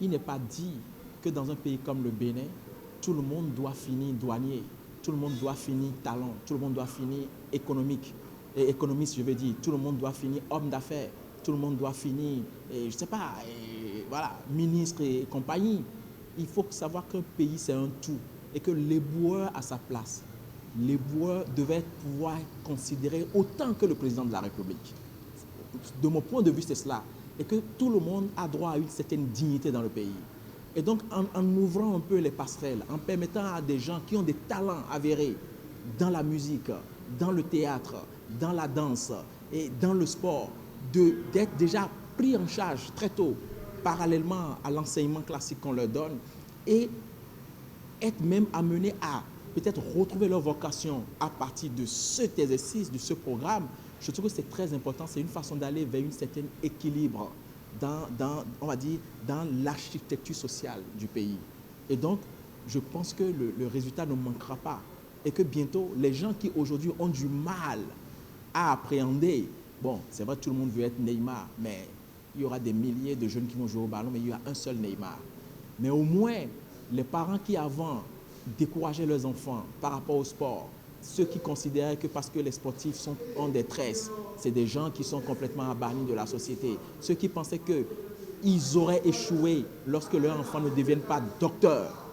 il n'est pas dit que dans un pays comme le Bénin, tout le monde doit finir douanier, tout le monde doit finir talent, tout le monde doit finir économiste, je veux dire, tout le monde doit finir homme d'affaires, tout le monde doit finir, je ne sais pas, voilà, ministre et compagnie. Il faut savoir qu'un pays, c'est un tout et que l'éboueur a sa place. L'éboueur devait pouvoir être considéré autant que le président de la République. De mon point de vue, c'est cela. Et que tout le monde a droit à une certaine dignité dans le pays. Et donc, en ouvrant un peu les passerelles, en permettant à des gens qui ont des talents avérés dans la musique, dans le théâtre, dans la danse et dans le sport, d'être déjà pris en charge très tôt, parallèlement à l'enseignement classique qu'on leur donne, et être même amenés à peut-être retrouver leur vocation à partir de cet exercice, de ce programme, je trouve que c'est très important. C'est une façon d'aller vers un certain équilibre on va dire, dans l'architecture sociale du pays. Et donc, je pense que le résultat ne manquera pas. Et que bientôt, les gens qui aujourd'hui ont du mal à appréhender, bon, c'est vrai que tout le monde veut être Neymar, mais il y aura des milliers de jeunes qui vont jouer au ballon, mais il y a un seul Neymar. Mais au moins, les parents qui avant décourageaient leurs enfants par rapport au sport, ceux qui considéraient que parce que les sportifs ont des tresses, c'est des gens qui sont complètement bannis de la société. Ceux qui pensaient qu'ils auraient échoué lorsque leurs enfants ne deviennent pas docteurs,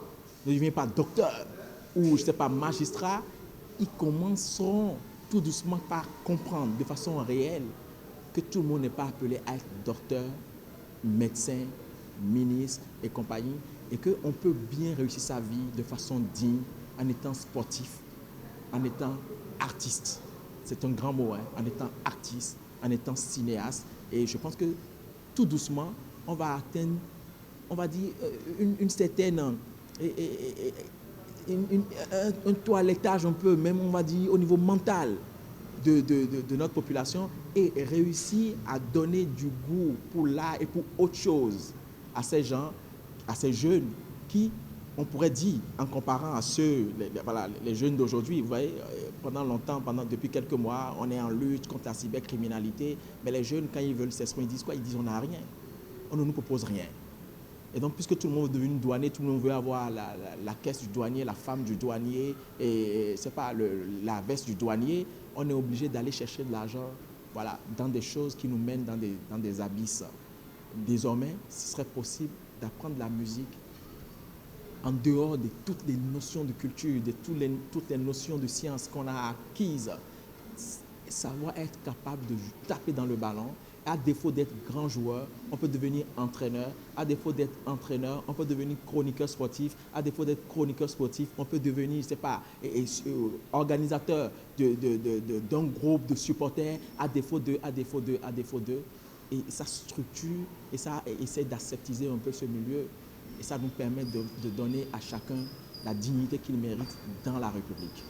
ou, je ne sais pas, magistrats, ils commenceront tout doucement par comprendre de façon réelle que tout le monde n'est pas appelé à être docteur, médecin, ministre et compagnie, et qu'on peut bien réussir sa vie de façon digne en étant sportif, en étant artiste. C'est un grand mot, hein? En étant artiste, en étant cinéaste. Et je pense que tout doucement, on va atteindre, on va dire, une certaine, un toilettage un peu, même on va dire au niveau mental de notre population, et réussir à donner du goût pour l'art et pour autre chose à ces gens, à ces jeunes qui, on pourrait dire, en comparant à ceux, les jeunes d'aujourd'hui, vous voyez, pendant longtemps, depuis quelques mois, on est en lutte contre la cybercriminalité, mais les jeunes, quand ils veulent s'exprimer, ils disent quoi? Ils disent on n'a rien, on ne nous propose rien. Et donc, puisque tout le monde est devenu douanier, tout le monde veut avoir la caisse du douanier, la femme du douanier, et c'est pas la veste du douanier, on est obligé d'aller chercher de l'argent, voilà, dans des choses qui nous mènent dans des abysses. Désormais, ce serait possible d'apprendre la musique en dehors de toutes les notions de culture, de toutes les notions de science qu'on a acquises. Savoir être capable de taper dans le ballon. À défaut d'être grand joueur, on peut devenir entraîneur. À défaut d'être entraîneur, on peut devenir chroniqueur sportif. À défaut d'être chroniqueur sportif, on peut devenir, je ne sais pas, organisateur d'un groupe de supporters. À défaut de. Et ça structure et ça essaie d'aseptiser un peu ce milieu. Et ça nous permet de donner à chacun la dignité qu'il mérite dans la République.